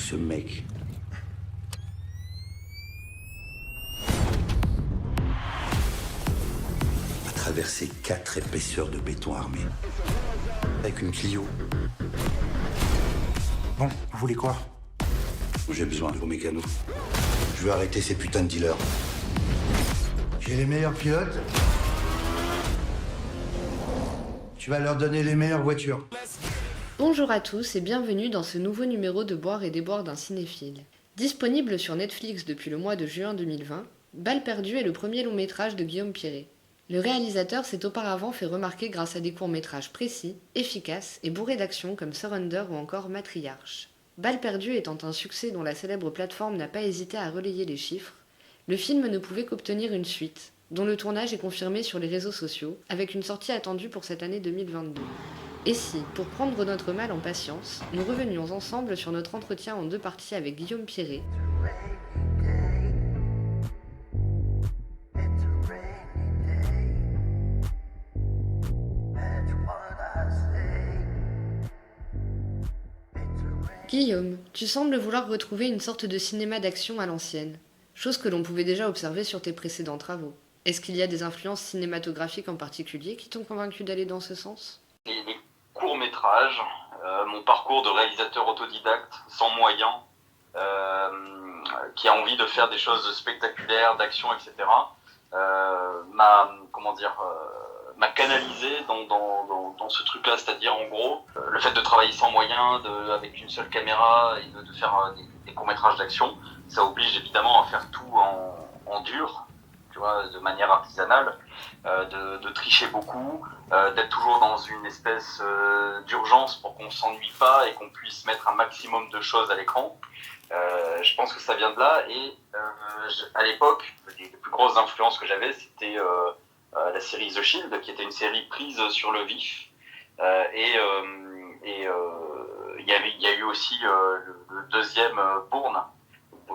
ce mec a traversé 4 épaisseurs de béton armé. Avec une Clio. Bon, vous voulez quoi? J'ai besoin de vos mécanos. Je veux arrêter ces putains de dealers. J'ai les meilleurs pilotes. Tu vas leur donner les meilleures voitures. Bonjour à tous et bienvenue dans ce nouveau numéro de Boire et déboire d'un cinéphile. Disponible sur Netflix depuis le mois de juin 2020, Balle perdue est le premier long métrage de Guillaume Pirret. Le réalisateur s'est auparavant fait remarquer grâce à des courts-métrages précis, efficaces et bourrés d'action comme Surrender ou encore Matriarche. Balle perdue étant un succès dont la célèbre plateforme n'a pas hésité à relayer les chiffres, le film ne pouvait qu'obtenir une suite, dont le tournage est confirmé sur les réseaux sociaux, avec une sortie attendue pour cette année 2022. Et si, pour prendre notre mal en patience, nous revenions ensemble sur notre entretien en 2 parties avec Guillaume Pirret, Guillaume, tu sembles vouloir retrouver une sorte de cinéma d'action à l'ancienne, chose que l'on pouvait déjà observer sur tes précédents travaux. Est-ce qu'il y a des influences cinématographiques en particulier qui t'ont convaincu d'aller dans ce sens ? Les courts-métrages, mon parcours de réalisateur autodidacte, sans moyens, qui a envie de faire des choses spectaculaires, d'action, etc., m'a canalisé dans ce truc-là, c'est-à-dire en gros le fait de travailler sans moyens, avec une seule caméra et de faire des courts-métrages d'action, ça oblige évidemment à faire tout en dur, tu vois, de manière artisanale, de tricher beaucoup, d'être toujours dans une espèce d'urgence pour qu'on s'ennuie pas et qu'on puisse mettre un maximum de choses à l'écran. Je pense que ça vient de là et à l'époque, les plus grosses influences que j'avais, c'était la série The Shield, qui était une série prise sur le vif, il y a eu aussi le deuxième Bourne,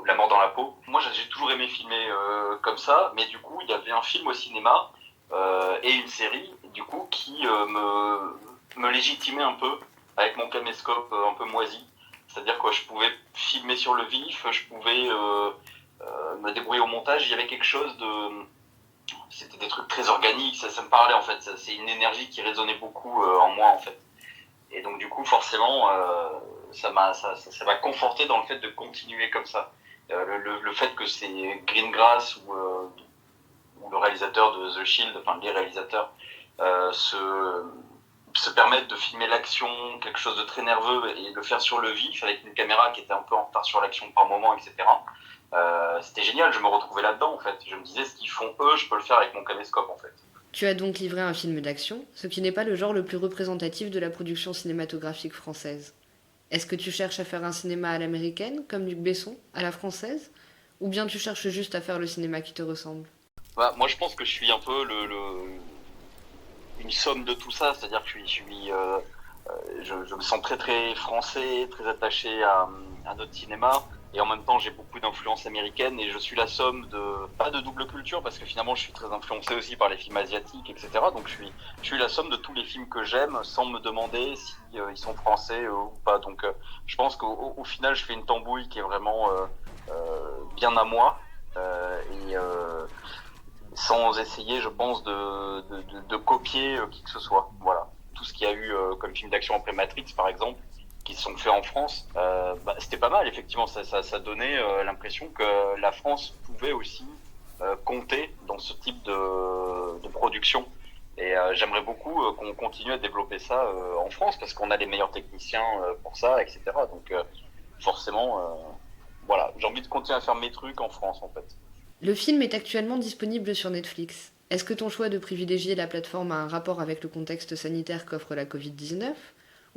La mort dans la peau. Moi j'ai toujours aimé filmer comme ça, mais du coup il y avait un film au cinéma et une série du coup qui me légitimait un peu avec mon caméscope un peu moisi. C'est-à-dire que je pouvais filmer sur le vif, je pouvais me débrouiller au montage. Il y avait quelque chose de... C'était des trucs très organiques, ça me parlait en fait. C'est une énergie qui résonnait beaucoup en moi en fait. Et donc du coup forcément ça m'a conforté dans le fait de continuer comme ça. Le fait que c'est Greengrass ou le réalisateur de The Shield, enfin les réalisateurs, se permettre de filmer l'action, quelque chose de très nerveux, et le faire sur le vif avec une caméra qui était un peu en retard sur l'action par moment, etc. C'était génial, je me retrouvais là-dedans en fait. Je me disais, ce qu'ils font eux, je peux le faire avec mon caméscope en fait. Tu as donc livré un film d'action, ce qui n'est pas le genre le plus représentatif de la production cinématographique française. Est-ce que tu cherches à faire un cinéma à l'américaine, comme Luc Besson, à la française, ou bien tu cherches juste à faire le cinéma qui te ressemble ? Bah, moi je pense que je suis un peu une somme de tout ça, c'est-à-dire que je me sens très très français, très attaché à notre cinéma, et en même temps j'ai beaucoup d'influences américaines, et je suis la somme pas de double culture, parce que finalement je suis très influencé aussi par les films asiatiques, etc. Donc je suis la somme de tous les films que j'aime, sans me demander si ils sont français ou pas. Donc je pense qu'au final je fais une tambouille qui est vraiment bien à moi, et sans essayer, je pense, de copier qui que ce soit. Voilà. Tout ce qu'il y a eu comme film d'action après Matrix, par exemple, qui se sont faits en France, c'était pas mal, effectivement. Ça donnait l'impression que la France pouvait aussi compter dans ce type de production. Et j'aimerais beaucoup qu'on continue à développer ça en France, parce qu'on a les meilleurs techniciens pour ça, etc. Donc forcément, voilà, j'ai envie de continuer à faire mes trucs en France, en fait. Le film est actuellement disponible sur Netflix. Est-ce que ton choix de privilégier la plateforme a un rapport avec le contexte sanitaire qu'offre la Covid-19 ?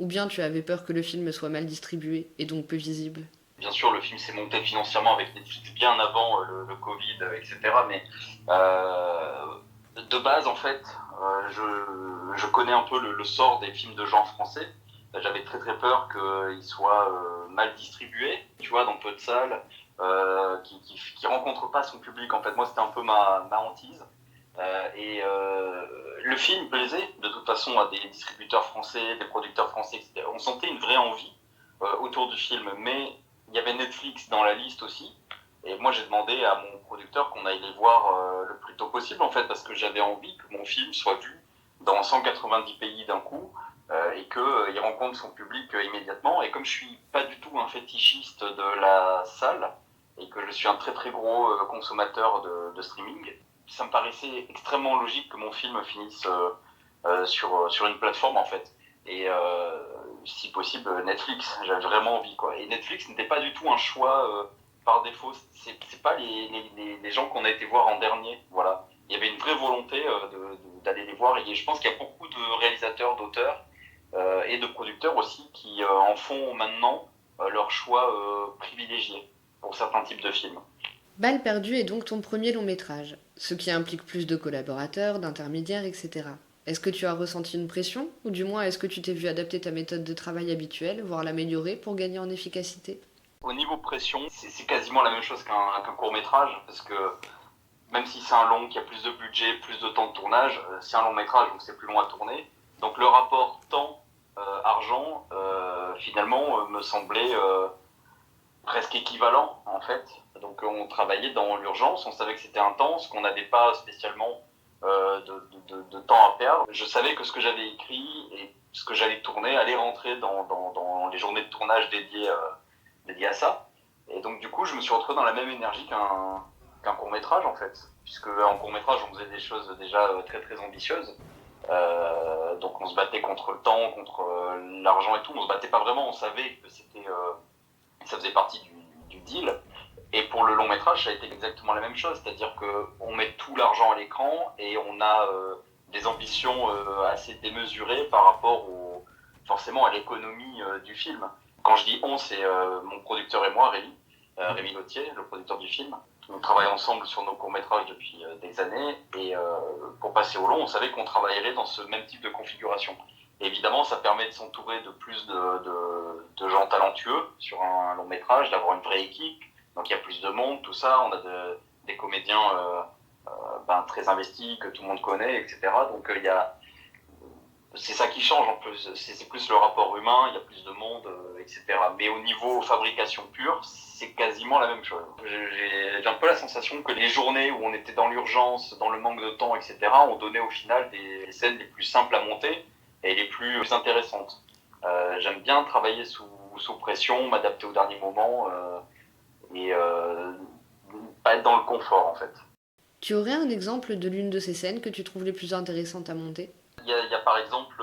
Ou bien tu avais peur que le film soit mal distribué et donc peu visible ? Bien sûr, le film s'est monté financièrement avec Netflix bien avant le Covid, etc. Mais de base, en fait, je connais un peu le sort des films de genre français. J'avais très très peur qu'ils soient mal distribués, tu vois, dans peu de salles, qui rencontrent pas son public. En fait, moi, c'était un peu ma hantise. Le film plaisait de toute façon à des distributeurs français, des producteurs français, etc. On sentait une vraie envie autour du film, mais Il y avait Netflix dans la liste aussi. Et moi, j'ai demandé à mon producteur qu'on aille les voir le plus tôt possible, en fait, parce que j'avais envie que mon film soit vu dans 190 pays d'un coup et qu'il rencontre son public immédiatement. Et comme je suis pas du tout un fétichiste de la salle et que je suis un très très gros consommateur de streaming, ça me paraissait extrêmement logique que mon film finisse sur une plateforme, en fait. Et si possible, Netflix. J'avais vraiment envie, quoi. Et Netflix n'était pas du tout un choix par défaut. C'est pas les gens qu'on a été voir en dernier, voilà. Il y avait une vraie volonté d'aller les voir. Et je pense qu'il y a beaucoup de réalisateurs, d'auteurs et de producteurs aussi qui en font maintenant leur choix privilégié pour certains types de films. Balle perdue est donc ton premier long métrage, ce qui implique plus de collaborateurs, d'intermédiaires, etc. Est-ce que tu as ressenti une pression, ou du moins est-ce que tu t'es vu adapter ta méthode de travail habituelle, voire l'améliorer pour gagner en efficacité ? Au niveau pression, c'est quasiment la même chose qu'un court-métrage, parce que même si c'est un long qui a plus de budget, plus de temps de tournage, c'est un long-métrage, donc c'est plus long à tourner. Donc le rapport temps-argent, finalement, me semblait presque équivalent, en fait. Donc on travaillait dans l'urgence, on savait que c'était intense, qu'on n'avait pas spécialement de temps à perdre. Je savais que ce que j'avais écrit et ce que j'allais tourner allait rentrer dans les journées de tournage dédiées à ça. Et donc du coup, je me suis retrouvé dans la même énergie qu'un court-métrage, en fait. Puisque en court-métrage, on faisait des choses déjà très très ambitieuses. Donc on se battait contre le temps, contre l'argent et tout. On se battait pas vraiment, on savait que ça faisait partie du deal. Et pour le long métrage, ça a été exactement la même chose, c'est-à-dire qu'on met tout l'argent à l'écran et on a des ambitions assez démesurées par rapport forcément à l'économie du film. Quand je dis on, c'est mon producteur et moi, Rémi Gauthier, le producteur du film. On travaille ensemble sur nos courts-métrages depuis des années et pour passer au long, on savait qu'on travaillerait dans ce même type de configuration. Et évidemment, ça permet de s'entourer de plus de gens talentueux sur un long métrage, d'avoir une vraie équipe. Donc il y a plus de monde, tout ça. On a des comédiens très investis que tout le monde connaît, etc. Donc c'est ça qui change en plus. C'est plus le rapport humain, il y a plus de monde, etc. Mais au niveau fabrication pure, c'est quasiment la même chose. J'ai un peu la sensation que les journées où on était dans l'urgence, dans le manque de temps, etc., ont donné au final des scènes les plus simples à monter et les plus intéressantes. J'aime bien travailler sous pression, m'adapter au dernier moment et pas être dans le confort, en fait. Tu aurais un exemple de l'une de ces scènes que tu trouves les plus intéressantes à monter ? Il y a par exemple,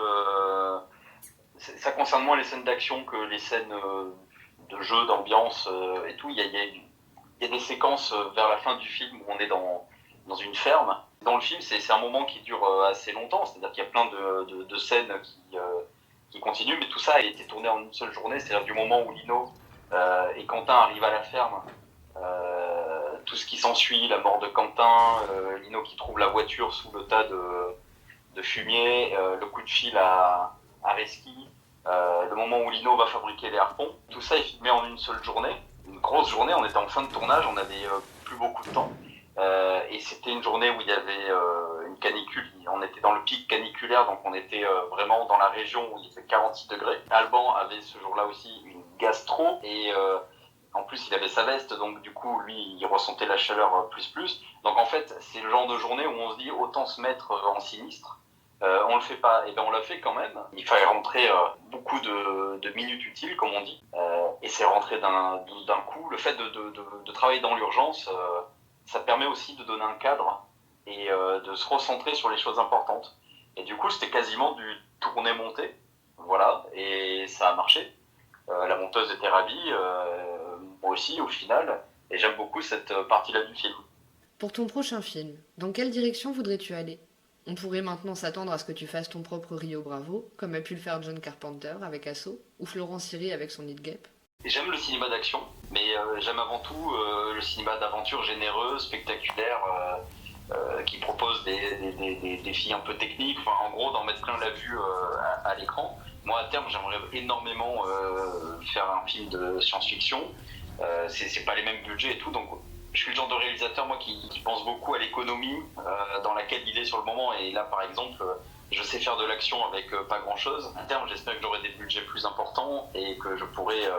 ça concerne moins les scènes d'action que les scènes de jeu, d'ambiance et tout. Il y a des séquences vers la fin du film où on est dans une ferme. Dans le film, c'est un moment qui dure assez longtemps, c'est-à-dire qu'il y a plein de scènes qui continuent, mais tout ça a été tourné en une seule journée, c'est-à-dire du moment où Lino et Quentin arrivent à la ferme, tout ce qui s'ensuit, la mort de Quentin, Lino qui trouve la voiture sous le tas de fumier, le coup de fil à Reski, le moment où Lino va fabriquer les harpons. Tout ça est filmé en une seule journée, une grosse journée. On était en fin de tournage, on avait plus beaucoup de temps. Et c'était une journée où il y avait une canicule, on était dans le pic caniculaire, donc on était vraiment dans la région où il fait 46 degrés. Alban avait ce jour-là aussi une gastro et en plus il avait sa veste, donc du coup lui il ressentait la chaleur plus. Donc en fait c'est le genre de journée où on se dit autant se mettre en sinistre. On le fait pas, et bien on l'a fait quand même. Il fallait rentrer beaucoup de minutes utiles, comme on dit, et c'est rentré d'un coup. Le fait de travailler dans l'urgence, ça permet aussi de donner un cadre et de se recentrer sur les choses importantes. Et du coup, c'était quasiment du tourner-monter, voilà, et ça a marché. La monteuse était ravie, moi aussi au final, et j'aime beaucoup cette partie-là du film. Pour ton prochain film, dans quelle direction voudrais-tu aller ? On pourrait maintenant s'attendre à ce que tu fasses ton propre Rio Bravo, comme a pu le faire John Carpenter avec Asso, ou Florent Siri avec son Hit Gap. J'aime le cinéma d'action, mais j'aime avant tout le cinéma d'aventure généreux, spectaculaire, qui propose des défis un peu techniques, enfin en gros d'en mettre plein la vue à l'écran. Moi à terme j'aimerais énormément faire un film de science-fiction, c'est pas les mêmes budgets et tout, donc je suis le genre de réalisateur moi qui pense beaucoup à l'économie dans laquelle il est sur le moment, et là par exemple je sais faire de l'action avec pas grand chose. À terme j'espère que j'aurai des budgets budget plus important et que je pourrais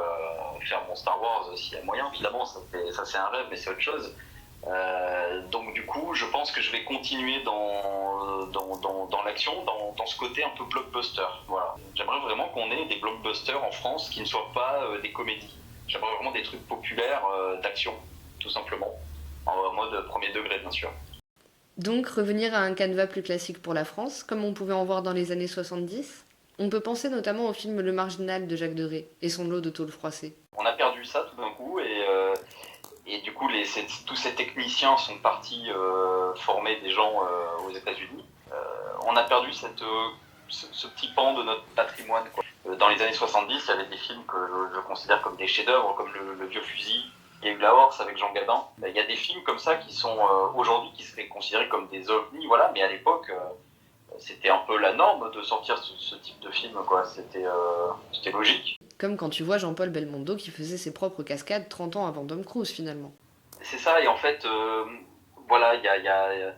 faire mon Star Wars s'il y a moyen. Évidemment, ça c'est un rêve, mais c'est autre chose. Donc du coup, je pense que je vais continuer dans l'action, dans ce côté un peu blockbuster. Voilà. J'aimerais vraiment qu'on ait des blockbusters en France qui ne soient pas des comédies. J'aimerais vraiment des trucs populaires d'action, tout simplement, en mode premier degré, bien sûr. Donc revenir à un canevas plus classique pour la France, comme on pouvait en voir dans les années 70. On peut penser notamment au film Le Marginal de Jacques Deray et son lot de tôle froissée. On a perdu ça tout d'un coup et du coup tous ces techniciens sont partis former des gens aux États-Unis. On a perdu ce petit pan de notre patrimoine, quoi. Dans les années 70, il y avait des films que je considère comme des chefs-d'œuvre, comme le Vieux Fusil. Il y a eu La Horse avec Jean Gabin. Il y a des films comme ça qui sont aujourd'hui qui seraient considérés comme des ovnis, voilà. Mais à l'époque, c'était un peu la norme de sortir ce type de film, quoi. C'était logique. Comme quand tu vois Jean-Paul Belmondo qui faisait ses propres cascades 30 ans avant Tom Cruise finalement. C'est ça, et en fait, voilà, il y a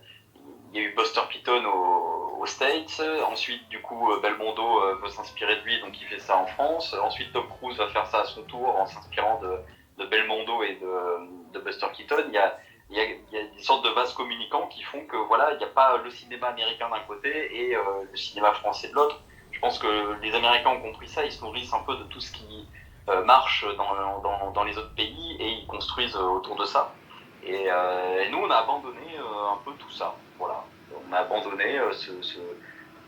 eu Buster Keaton aux States. Ensuite, du coup, Belmondo veut s'inspirer de lui, donc il fait ça en France. Ensuite, Tom Cruise va faire ça à son tour en s'inspirant de Belmondo et de Buster Keaton. Il y a des sortes de vases communicants qui font que voilà, il n'y a pas le cinéma américain d'un côté et le cinéma français de l'autre. Je pense que les Américains ont compris ça, ils se nourrissent un peu de tout ce qui marche dans les autres pays et ils construisent autour de ça. Et nous, on a abandonné un peu tout ça. Voilà. On a abandonné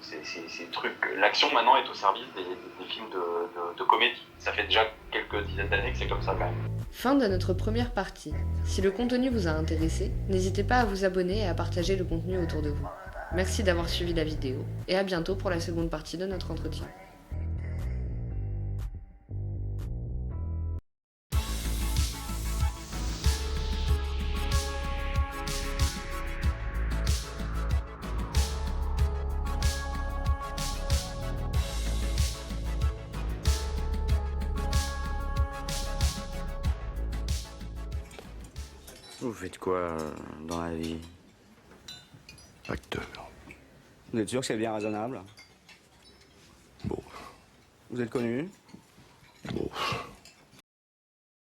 ces trucs. L'action maintenant est au service des films de comédie. Ça fait déjà quelques dizaines d'années que c'est comme ça quand même. Fin de notre première partie. Si le contenu vous a intéressé, n'hésitez pas à vous abonner et à partager le contenu autour de vous. Merci d'avoir suivi la vidéo et à bientôt pour la seconde partie de notre entretien. Vous faites quoi dans la vie? Acteur. Vous êtes sûr que c'est bien raisonnable? Bon. Vous êtes connu? Bon.